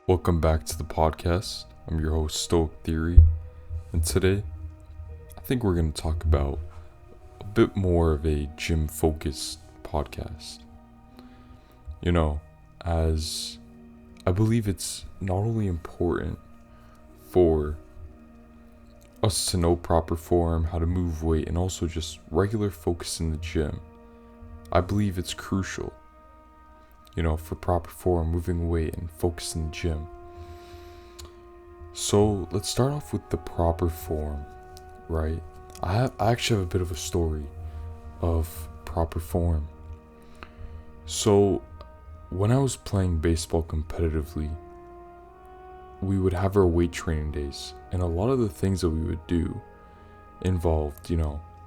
Welcome back to the podcast. I'm your host, Stoic Theory, and today I think we're going to talk about a bit more of a gym focused podcast. As I believe it's not only important for us to know proper form, how to move weight, and also just regular focus in the gym. I believe it's crucial for proper form, moving weight, and focus in the gym. So let's start off with the proper form, right? I actually have a bit of a story of proper form. So when I was playing baseball competitively, we would have our weight training days, and a lot of the things that we would do involved,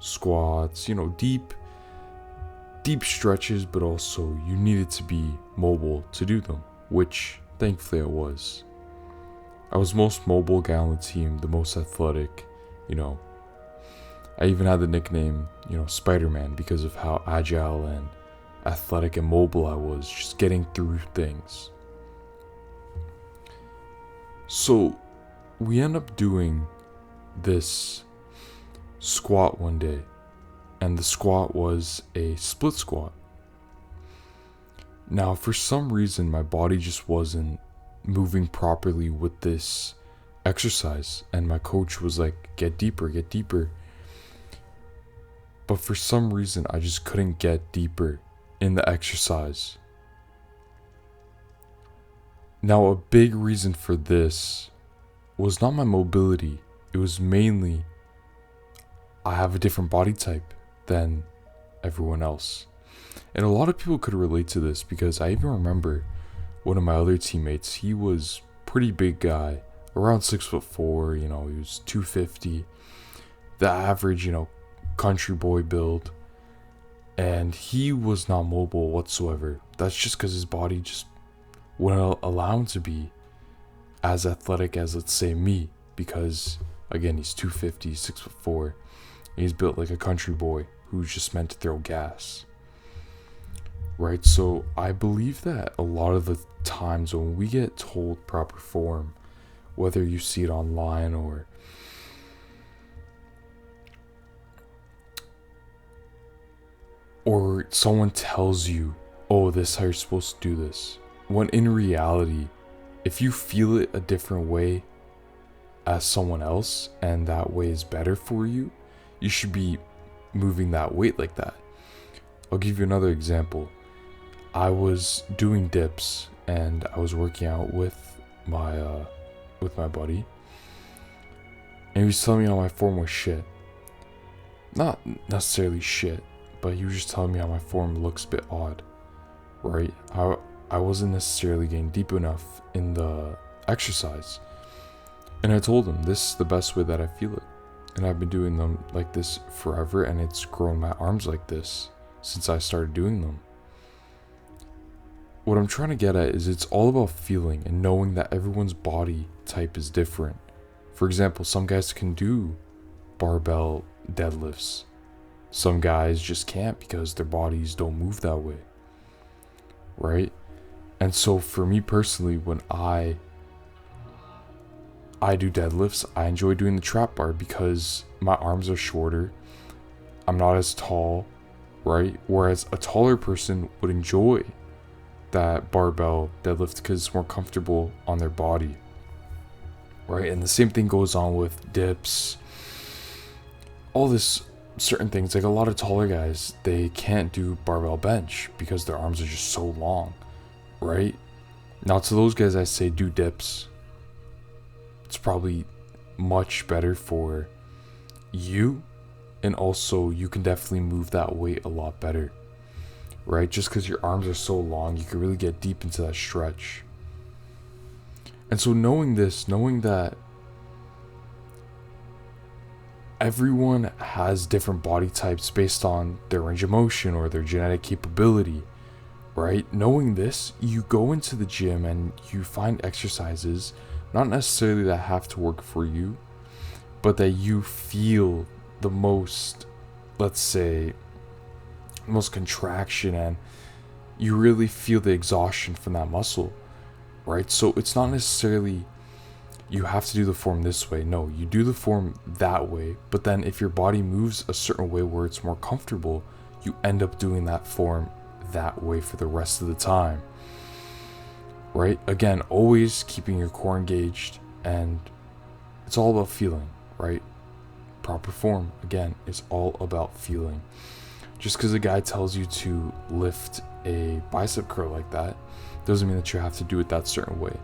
squats, deep stretches, but also you needed to be mobile to do them, which thankfully I was. I was most mobile guy on the team, the most athletic, I even had the nickname, Spider-Man, because of how agile and athletic and mobile I was, just getting through things. So we end up doing this squat one day, and the squat was a split squat. Now, for some reason, my body just wasn't moving properly with this exercise, and my coach was like, get deeper. But for some reason, I just couldn't get deeper in the exercise. Now, a big reason for this was not my mobility. It was mainly I have a different body type than everyone else. And a lot of people could relate to this, because I even remember one of my other teammates. He was pretty big guy, around 6'4", he was 250, the average, country boy build. And he was not mobile whatsoever. That's just because his body just wouldn't allow him to be as athletic as, let's say, me, because again, he's 250, 6'4", and he's built like a country boy who's just meant to throw gas. Right? So I believe that a lot of the times when we get told proper form, whether you see it online or someone tells you, oh, this is how you're supposed to do this, when in reality, if you feel it a different way as someone else, and that way is better for you, you should be moving that weight like that. I'll give you another example. I was doing dips, and I was working out with my buddy, and he was telling me how my form was shit. Not necessarily shit, but he was just telling me how my form looks a bit odd, right? How I wasn't necessarily getting deep enough in the exercise. And I told him, this is the best way that I feel it. And I've been doing them like this forever, and it's grown my arms like this since I started doing them. What I'm trying to get at is it's all about feeling and knowing that everyone's body type is different. For example, some guys can do barbell deadlifts. Some guys just can't because their bodies don't move that way. Right? And so for me personally, when I do deadlifts, I enjoy doing the trap bar because my arms are shorter. I'm not as tall, right? Whereas a taller person would enjoy that barbell deadlift because it's more comfortable on their body, right? And the same thing goes on with dips, all this certain things. Like a lot of taller guys, they can't do barbell bench because their arms are just so long, right? Now to those guys, I say do dips. It's probably much better for you, and also you can definitely move that weight a lot better, right? Just because your arms are so long, you can really get deep into that stretch. And so knowing that everyone has different body types based on their range of motion or their genetic capability, right? Knowing this, you go into the gym and you find exercises, not necessarily that have to work for you, but that you feel the most, let's say, most contraction, and you really feel the exhaustion from that muscle, right? So it's not necessarily you have to do the form this way. No, you do the form that way, but then if your body moves a certain way where it's more comfortable, you end up doing that form that way for the rest of the time, right? Again, always keeping your core engaged, and it's all about feeling, right? Proper form, again, is all about feeling. Just because a guy tells you to lift a bicep curl like that doesn't mean that you have to do it that certain way.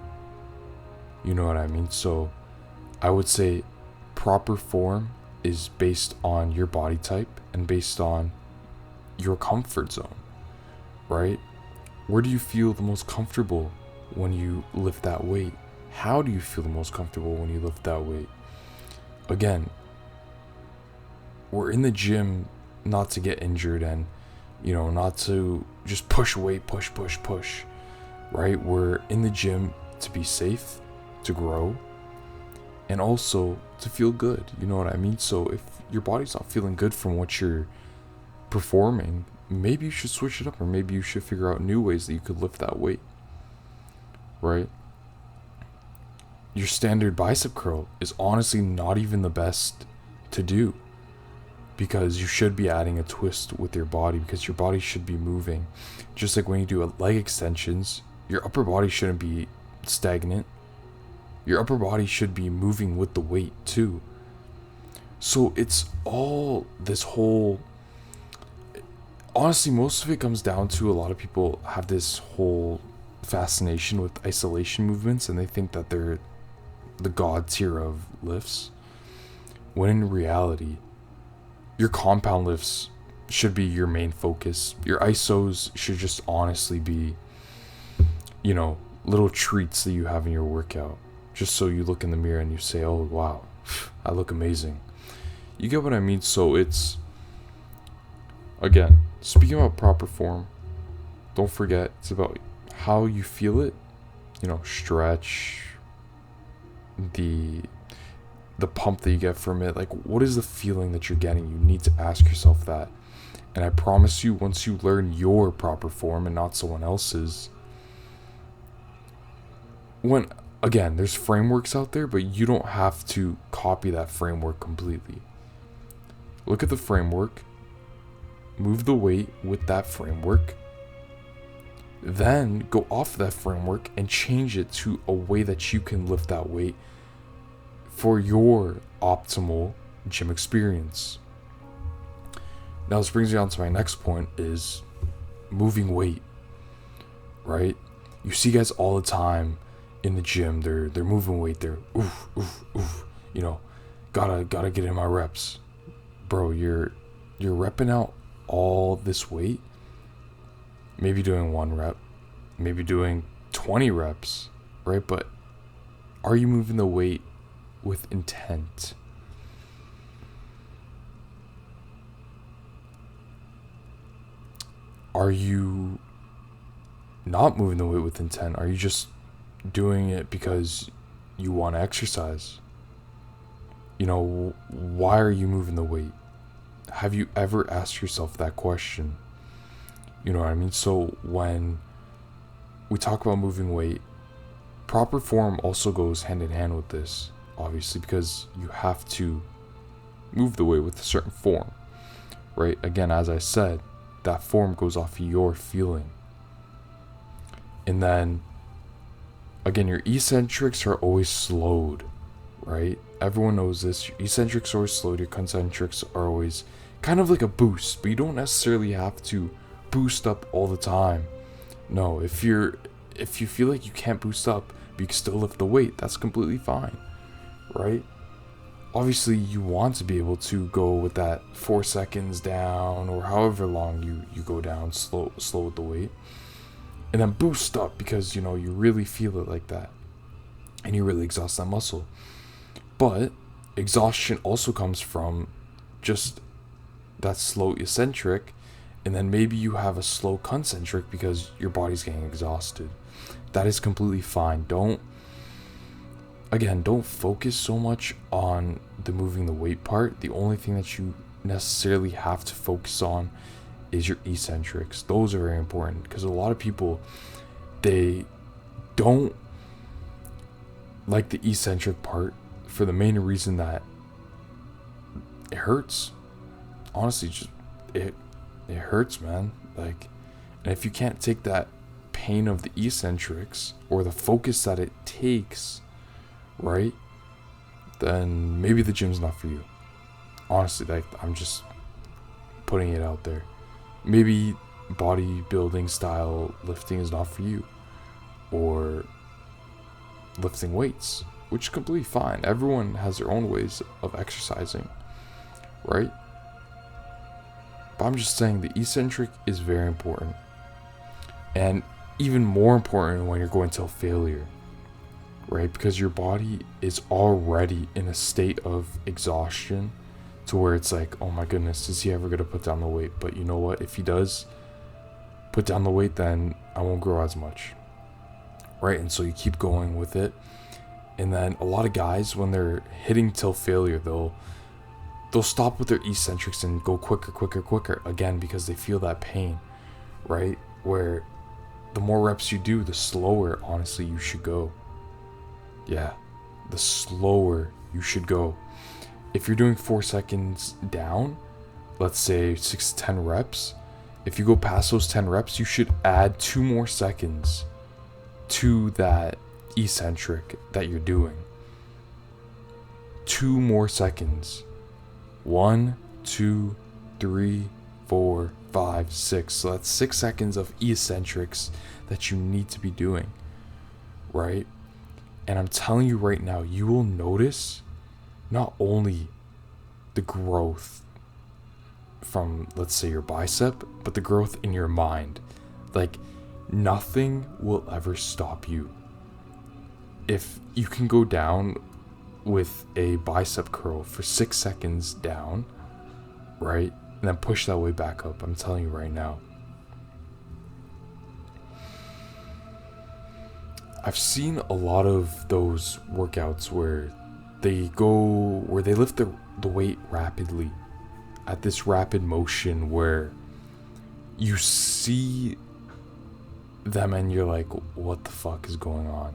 You know what I mean? So I would say proper form is based on your body type and based on your comfort zone, right? Where do you feel the most comfortable when you lift that weight? How do you feel the most comfortable when you lift that weight? Again, we're in the gym not to get injured and, not to just push weight, push, right? We're in the gym to be safe, to grow, and also to feel good. You know what I mean? So if your body's not feeling good from what you're performing, maybe you should switch it up, or maybe you should figure out new ways that you could lift that weight, right? Your standard bicep curl is honestly not even the best to do, because you should be adding a twist with your body, because your body should be moving. Just like when you do leg extensions, your upper body shouldn't be stagnant. Your upper body should be moving with the weight too. So it's all this whole, honestly, most of it comes down to a lot of people have this whole fascination with isolation movements, and they think that they're the god tier of lifts, when in reality, your compound lifts should be your main focus. Your isos should just honestly be, little treats that you have in your workout, just so you look in the mirror and you say, oh wow, I look amazing. You get what I mean? So it's, again, speaking about proper form, don't forget it's about how you feel it. Stretch, the pump that you get from it. Like, what is the feeling that you're getting? You need to ask yourself that. And I promise you, once you learn your proper form and not someone else's, again, there's frameworks out there, but you don't have to copy that framework completely. Look at the framework, move the weight with that framework, then go off that framework and change it to a way that you can lift that weight for your optimal gym experience. Now this brings me on to my next point, is moving weight, right? You see guys all the time in the gym, they're moving weight, they're oof, gotta get in my reps. Bro, you're repping out all this weight, maybe doing 1 rep, maybe doing 20 reps, right? But are you moving the weight with intent? Are you not moving the weight with intent? Are you just doing it because you want to exercise? Why are you moving the weight? Have you ever asked yourself that question? You know what I mean? So when we talk about moving weight, proper form also goes hand in hand with this, obviously, because you have to move the weight with a certain form, right? Again, as I said, that form goes off your feeling. And then, again, your eccentrics are always slowed, right? Everyone knows this. Your eccentrics are always slowed. Your concentrics are always kind of like a boost, but you don't necessarily have to boost up all the time. No, if you feel like you can't boost up, but you can still lift the weight, that's completely fine, right? Obviously, you want to be able to go with that 4 seconds down, or however long you go down slow with the weight, and then boost up because you really feel it like that, and you really exhaust that muscle. But exhaustion also comes from just that slow eccentric, and then maybe you have a slow concentric because your body's getting exhausted. That is completely fine. Don't focus so much on the moving the weight part. The only thing that you necessarily have to focus on is your eccentrics. Those are very important, because a lot of people, they don't like the eccentric part for the main reason that it hurts. Honestly, just it hurts, man. Like, and if you can't take that pain of the eccentrics or the focus that it takes, right, then maybe the gym's not for you. Honestly, like, I'm just putting it out there. Maybe bodybuilding style lifting is not for you, or lifting weights, which is completely fine. Everyone has their own ways of exercising, right? But I'm just saying the eccentric is very important, and even more important when you're going to failure, right? Because your body is already in a state of exhaustion to where it's like, oh my goodness, is he ever going to put down the weight? But you know what? If he does put down the weight, then I won't grow as much, right? And so you keep going with it. And then a lot of guys, when they're hitting till failure, they'll stop with their eccentrics and go quicker again, because they feel that pain, right? Where the more reps you do, the slower, honestly, you should go. Yeah, the slower you should go. If you're doing 4 seconds down, let's say 6 to 10 reps, if you go past those 10 reps, you should add 2 more seconds to that eccentric that you're doing. 2 more seconds. 1, 2, 3, 4, 5, 6. So that's 6 seconds of eccentrics that you need to be doing, right? And I'm telling you right now, you will notice not only the growth from, let's say, your bicep, but the growth in your mind. Like, nothing will ever stop you. If you can go down with a bicep curl for 6 seconds down, right, and then push that way back up, I'm telling you right now. I've seen a lot of those workouts where they lift the weight rapidly, at this rapid motion where you see them and you're like, what the fuck is going on?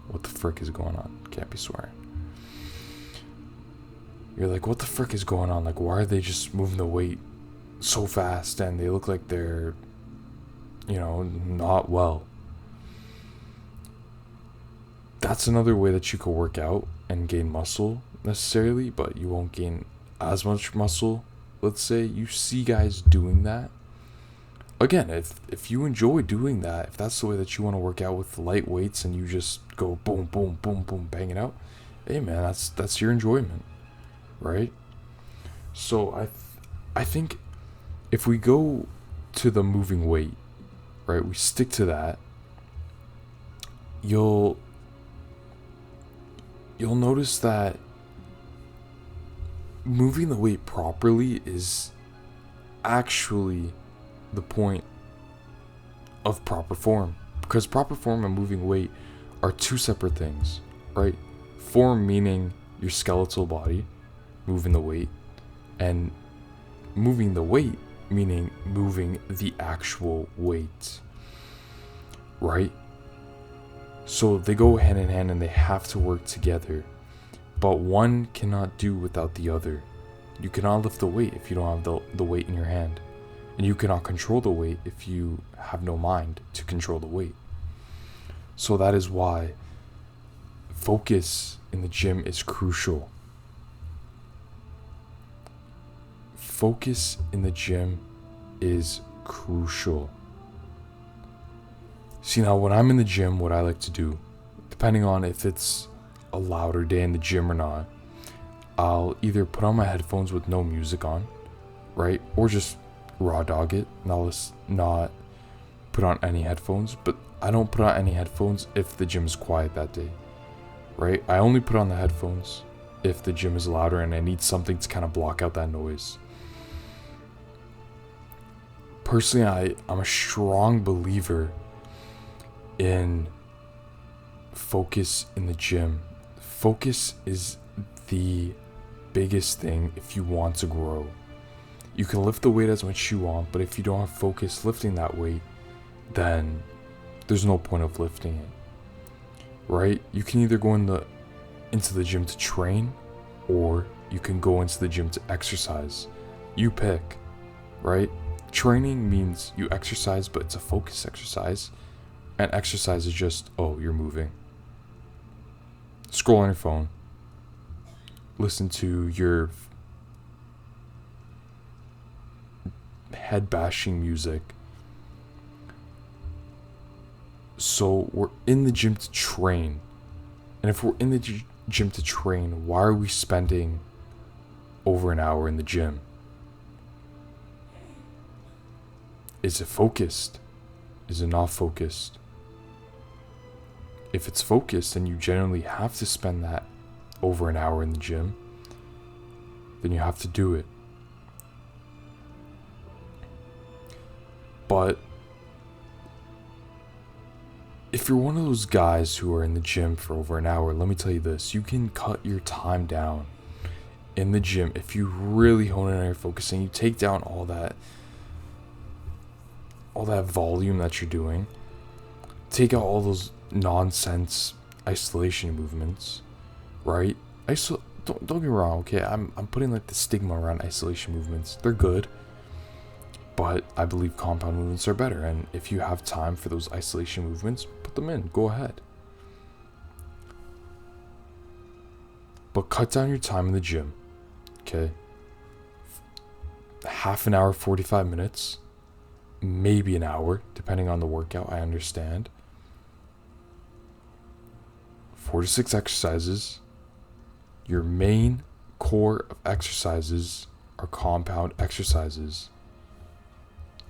What the frick is going on? Can't be swearing. You're like, what the frick is going on? Like, why are they just moving the weight so fast and they look like they're, not well? That's another way that you could work out and gain muscle necessarily, but you won't gain as much muscle. Let's say you see guys doing that. Again, if you enjoy doing that, if that's the way that you want to work out with light weights and you just go boom, boom, boom, boom, bang it out, hey man, that's your enjoyment, right? So I think if we go to the moving weight, right, we stick to that, you'll notice that moving the weight properly is actually the point of proper form, because proper form and moving weight are 2 separate things, right? Form meaning your skeletal body moving the weight, and moving the weight meaning moving the actual weight, right? So they go hand in hand and they have to work together, but one cannot do without the other. You cannot lift the weight if you don't have the weight in your hand, and you cannot control the weight if you have no mind to control the weight. So that is why focus in the gym is crucial. Focus in the gym is crucial. See, now when I'm in the gym, what I like to do, depending on if it's a louder day in the gym or not, I'll either put on my headphones with no music on, right? Or just raw dog it, not put on any headphones. But I don't put on any headphones if the gym is quiet that day, right? I only put on the headphones if the gym is louder and I need something to kind of block out that noise. Personally, I'm a strong believer in focus in the gym. Focus is the biggest thing if you want to grow. You can lift the weight as much as you want, but if you don't have focus lifting that weight, then there's no point of lifting it. right? You can either go into the gym to train, or you can go into the gym to exercise. You pick, right? Training means you exercise, but it's a focused exercise. And exercise is just, oh, you're moving. Scroll on your phone. Listen to your head bashing music. So we're in the gym to train. And if we're in the gym to train, why are we spending over an hour in the gym? Is it focused? Is it not focused? If it's focused, then you generally have to spend that over an hour in the gym. Then you have to do it. But if you're one of those guys who are in the gym for over an hour, let me tell you this, you can cut your time down in the gym if you really hone in on your focus and you take down all that volume that you're doing. Take out all those nonsense isolation movements, right? Don't get me wrong, okay? I'm putting like the stigma around isolation movements. They're good, but I believe compound movements are better. And if you have time for those isolation movements, put them in. Go ahead. But cut down your time in the gym, okay? Half an hour, 45 minutes, maybe an hour, depending on the workout, I understand. 4 to 6 exercises. Your main core of exercises are compound exercises.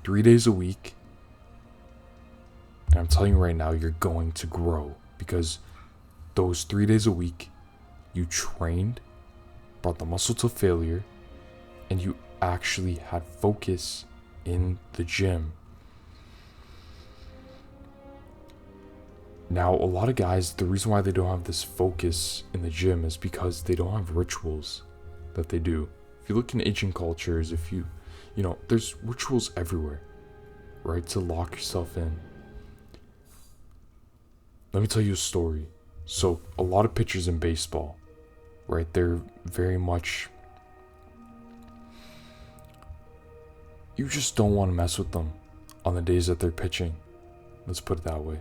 3 days a week. And I'm telling you right now, you're going to grow. Because those 3 days a week, you trained, brought the muscle to failure, and you actually had focus in the gym. Now, a lot of guys, the reason why they don't have this focus in the gym is because they don't have rituals that they do. If you look in ancient cultures, there's rituals everywhere, right? To lock yourself in. Let me tell you a story. So, a lot of pitchers in baseball, right? They're very much, you just don't want to mess with them on the days that they're pitching. Let's put it that way.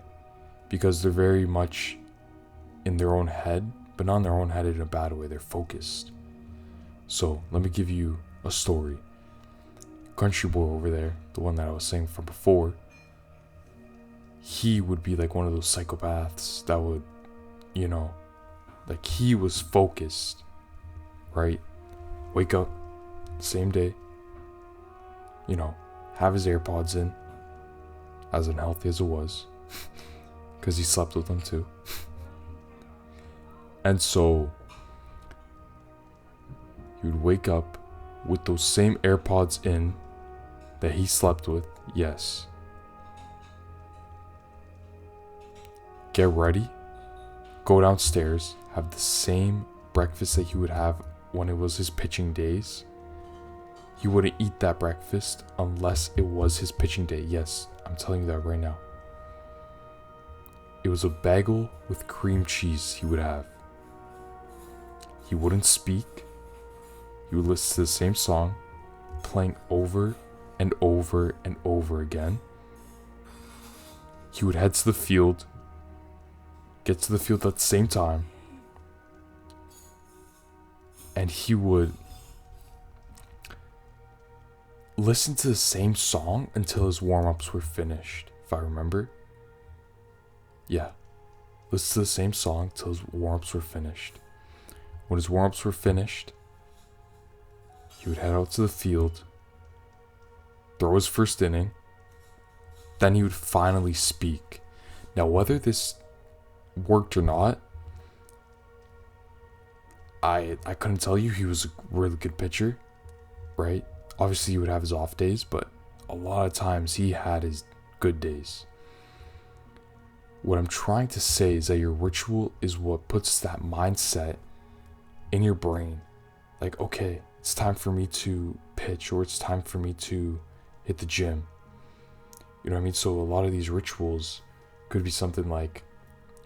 Because they're very much in their own head, but not in their own head in a bad way. They're focused. So, let me give you a story. Country boy over there, the one that I was saying from before, he would be like one of those psychopaths that would, like he was focused, right? Wake up, same day, have his AirPods in, as unhealthy as it was, because he slept with them too. And so, he would wake up with those same AirPods in that he slept with, yes. Get ready, go downstairs, have the same breakfast that he would have when it was his pitching days. He wouldn't eat that breakfast unless it was his pitching day. Yes, I'm telling you that right now. It was a bagel with cream cheese he would have. He wouldn't speak. He would listen to the same song, playing over and over and over again. He would head to the field, get to the field at the same time, and he would listen to the same song until his warm-ups were finished, if I remember. Yeah, listen to the same song till his warm-ups were finished. When his warm-ups were finished, he would head out to the field, throw his first inning, then he would finally speak. Now, whether this worked or not, I couldn't tell you. He was a really good pitcher, right? Obviously, he would have his off days, but a lot of times he had his good days. What I'm trying to say is that your ritual is what puts that mindset in your brain. Like, okay, it's time for me to pitch, or it's time for me to hit the gym. You know what I mean? So a lot of these rituals could be something like,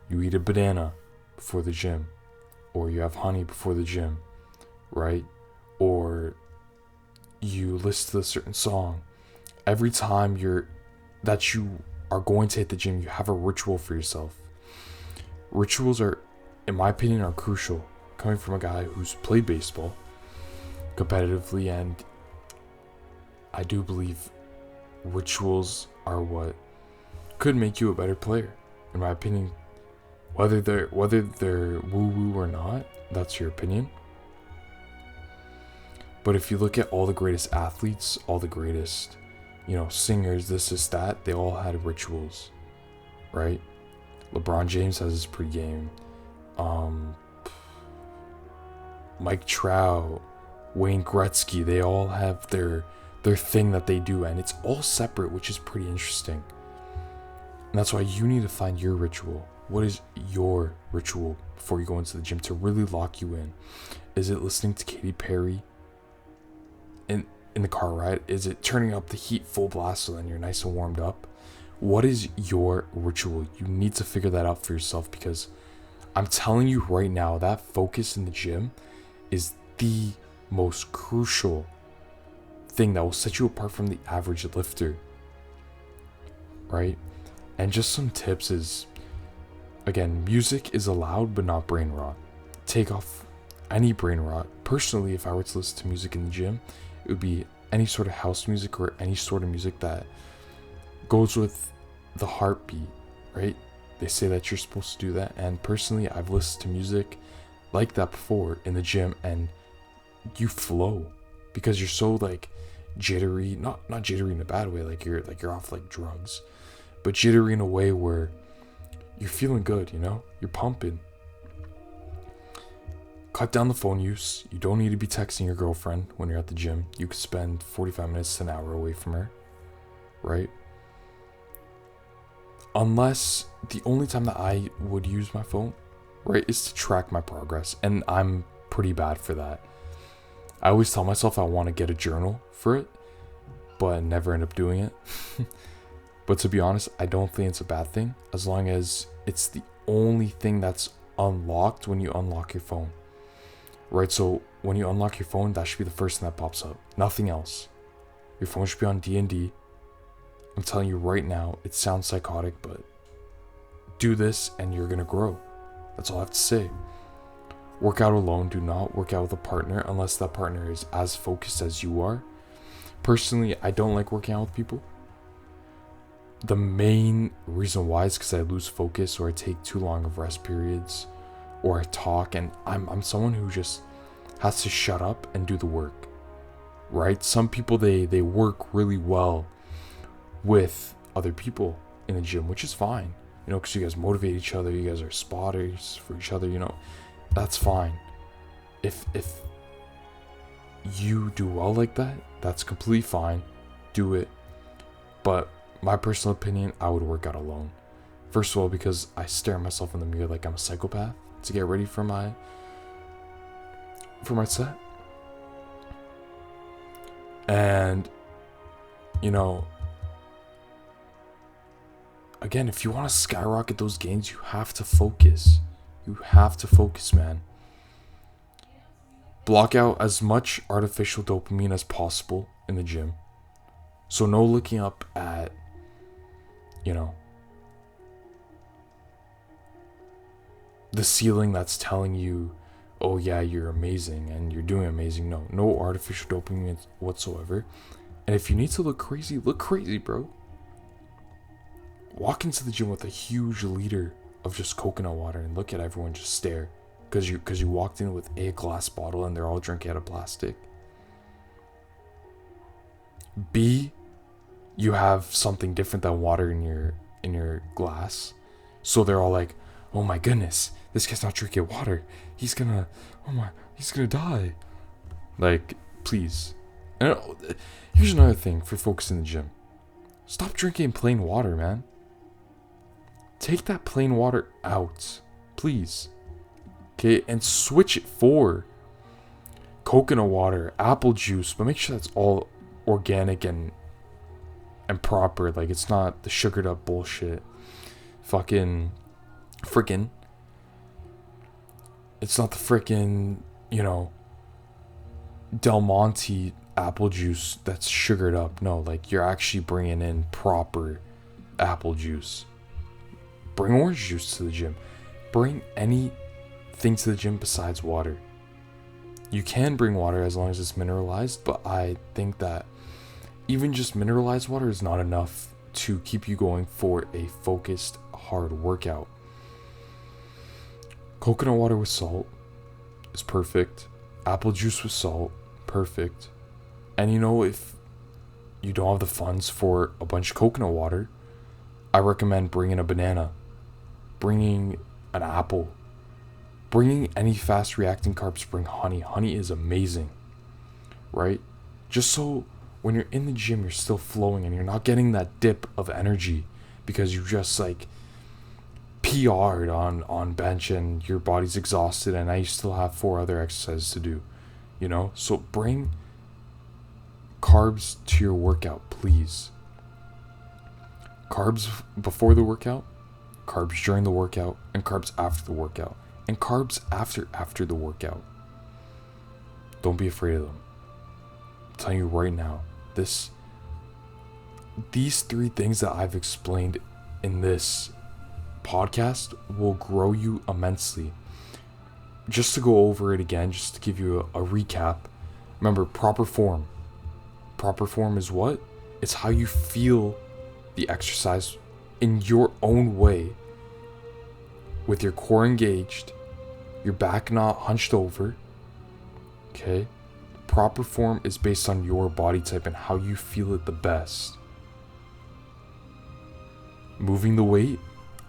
You eat a banana before the gym, or you have honey before the gym, right? Or you listen to a certain song. Every time you are going to hit the gym, you have a ritual for yourself. Rituals are, in my opinion, are crucial. Coming from a guy who's played baseball competitively, and I do believe rituals are what could make you a better player, in my opinion. Whether they're woo-woo or not, that's your opinion. But if you look at all the greatest athletes, all the greatest, singers, this, that, they all had rituals, right? LeBron James has his pregame. Mike Trout, Wayne Gretzky, they all have their thing that they do, and it's all separate, which is pretty interesting. And that's why you need to find your ritual. What is your ritual before you go into the gym to really lock you in? Is it listening to Katy Perry in the car ride? Is it turning up the heat full blast so then you're nice and warmed up? What is your ritual? You need to figure that out for yourself, because I'm telling you right now, that focus in the gym is the most crucial thing that will set you apart from the average lifter, right? And just some tips is, again, music is allowed but not brain rot. Take off any brain rot. Personally, if I were to listen to music in the gym, it would be any sort of house music or any sort of music that goes with the heartbeat, right? They say that you're supposed to do that, and personally, I've listened to music like that before in the gym, and you flow because you're so like jittery, not jittery in a bad way, like you're off like drugs, but jittery in a way where you're feeling good, you're pumping. Cut down the phone use. You don't need to be texting your girlfriend when you're at the gym. You could spend 45 minutes to an hour away from her, right? Unless the only time that I would use my phone, right, is to track my progress, and I'm pretty bad for that. I always tell myself I want to get a journal for it, but I never end up doing it. But to be honest, I don't think it's a bad thing, as long as it's the only thing that's unlocked when you unlock your phone, right? So when you unlock your phone, that should be the first thing that pops up, nothing else. Your phone should be on D&D. I'm telling you right now, it sounds psychotic, but do this and you're gonna grow. That's all I have to say. Work out alone. Do not work out with a partner unless that partner is as focused as you are. Personally, I don't like working out with people. The main reason why is because I lose focus, or I take too long of rest periods, or I talk, and I'm someone who just has to shut up and do the work, right? Some people, they work really well with other people in the gym, which is fine, because you guys motivate each other, you guys are spotters for each other, that's fine. If you do well like that, that's completely fine. Do it. But my personal opinion, I would work out alone. First of all, because I stare at myself in the mirror like I'm a psychopath to get ready for my set. And again, if you want to skyrocket those gains, you have to focus. You have to focus, man. Block out as much artificial dopamine as possible in the gym. So no looking up at, the ceiling that's telling you, oh yeah, you're amazing and you're doing amazing. No artificial dopamine whatsoever. And if you need to look crazy, bro. Walk into the gym with a huge liter of just coconut water and look at everyone just stare because you walked in with a glass bottle and they're all drinking out of plastic. B, you have something different than water in your glass, so they're all like, oh my goodness, this guy's not drinking water, he's gonna die. Like, please. And here's another thing for folks in the gym: stop drinking plain water, man. Take that plain water out, please. Okay, and switch it for coconut water, apple juice, but make sure that's all organic and proper. Like, it's not the sugared up bullshit. Fucking frickin', it's not the frickin', Del Monte apple juice that's sugared up. No, like, you're actually bringing in proper apple juice. Bring orange juice to the gym. Bring anything to the gym besides water. You can bring water as long as it's mineralized, but I think that even just mineralized water is not enough to keep you going for a focused, hard workout. Coconut water with salt is perfect. Apple juice with salt, perfect. And if you don't have the funds for a bunch of coconut water, I recommend bringing a banana, bringing an apple, bringing any fast reacting carbs. Bring honey. Honey is amazing, right? Just so when you're in the gym, you're still flowing and you're not getting that dip of energy because you just like PR'd on bench and your body's exhausted and now you still have 4 other exercises to do, So bring carbs to your workout, please. Carbs before the workout, carbs during the workout, and carbs after the workout, and carbs after the workout. Don't be afraid of them. I'm telling you right now, these 3 things that I've explained in this podcast will grow you immensely. Just to go over it again, just to give you a recap. Remember, proper form. Proper form is what? It's how you feel the exercise in your own way, with your core engaged, your back not hunched over. Okay? Proper form is based on your body type and how you feel it the best. Moving the weight,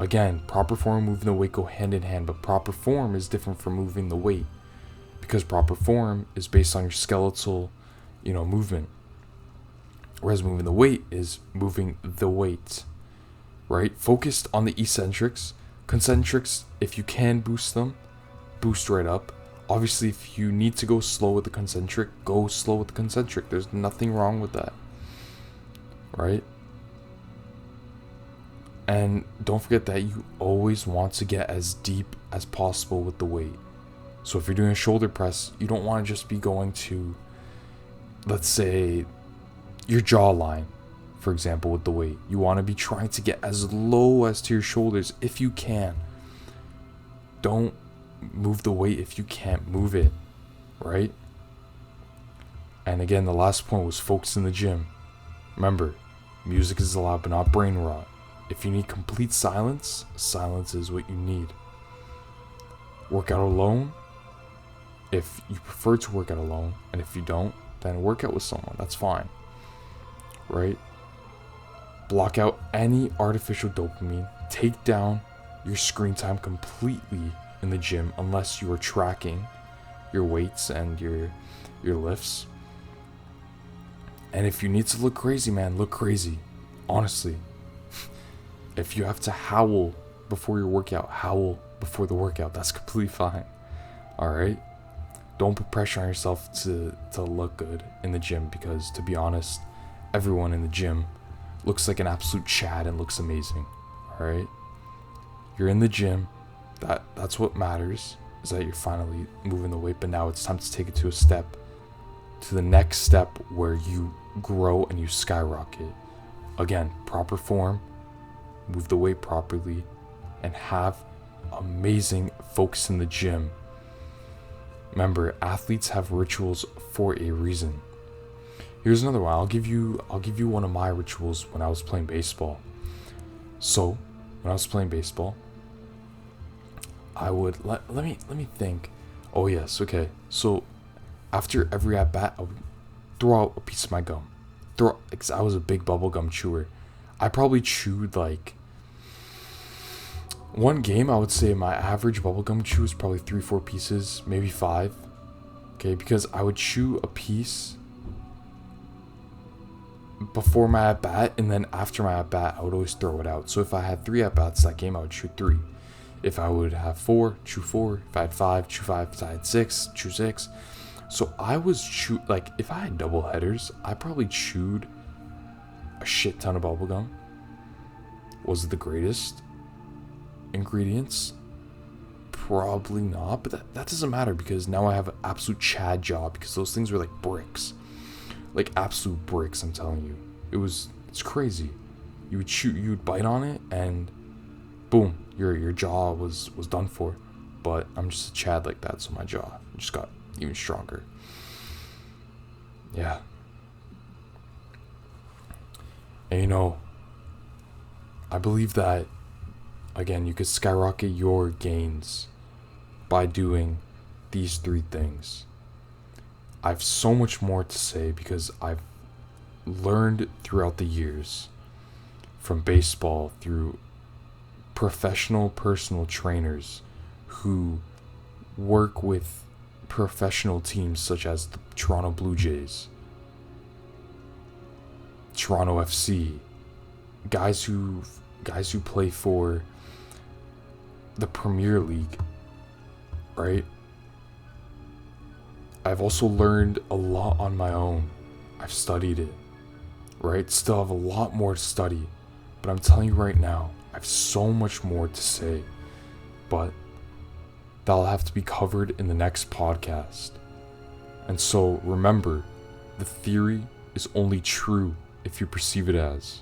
again, proper form and moving the weight go hand in hand, but proper form is different from moving the weight because proper form is based on your skeletal, movement. Whereas moving the weight is moving the weight, right? Focused on the eccentrics. Concentrics, if you can boost them, boost right up. Obviously, if you need to go slow with the concentric, go slow with the concentric. There's nothing wrong with that, right? And don't forget that you always want to get as deep as possible with the weight. So if you're doing a shoulder press, you don't want to just be going to, let's say, your jawline, for example, with the weight. You want to be trying to get as low as to your shoulders if you can. Don't move the weight if you can't move it, right? And again, the last point was focus in the gym. Remember, music is allowed, but not brain rot. If you need complete silence, silence is what you need. Work out alone if you prefer to work out alone, and if you don't, then work out with someone. That's fine, right? Block out any artificial dopamine. Take down your screen time completely in the gym unless you are tracking your weights and your lifts. And if you need to look crazy, man, look crazy. Honestly. If you have to howl before your workout, howl before the workout. That's completely fine. Alright? Don't put pressure on yourself to look good in the gym because, to be honest, everyone in the gym looks like an absolute Chad and looks amazing. Alright? You're in the gym. That's what matters, is that you're finally moving the weight, but now it's time to take it to the next step where you grow and you skyrocket. Again, proper form, move the weight properly, and have amazing focus in the gym. Remember, athletes have rituals for a reason. Here's another one. I'll give you one of my rituals when I was playing baseball. So, when I was playing baseball, I would let me think. Oh yes, okay. So after every at bat, I would throw out a piece of my gum. Because I was a big bubblegum chewer. I probably chewed like one game. I would say my average bubblegum chew was probably 3-4 pieces, maybe 5. Okay, because I would chew a piece before my at bat, and then after my at bat, I would always throw it out. So if I had 3 at bats that game, I would chew 3. If I would have 4, chew 4. If I had 5, chew 5. If I had 6, chew 6. So I was if I had double headers, I probably chewed a shit ton of bubblegum. Was it the greatest? ingredients? Probably not, but that doesn't matter because now I have an absolute Chad job because those things were like bricks. Like absolute bricks, I'm telling you. It's crazy. You would bite on it and boom, your jaw was done for. But I'm just a Chad like that, so my jaw just got even stronger. Yeah. And I believe that, again, you could skyrocket your gains by doing these 3 things. I have so much more to say because I've learned throughout the years, from baseball through professional personal trainers who work with professional teams such as the Toronto Blue Jays, Toronto FC, guys who play for the Premier League, right? I've also learned a lot on my own. I've studied it, right? Still have a lot more to study, but I'm telling you right now, I have so much more to say, but that'll have to be covered in the next podcast. And so remember, the theory is only true if you perceive it as.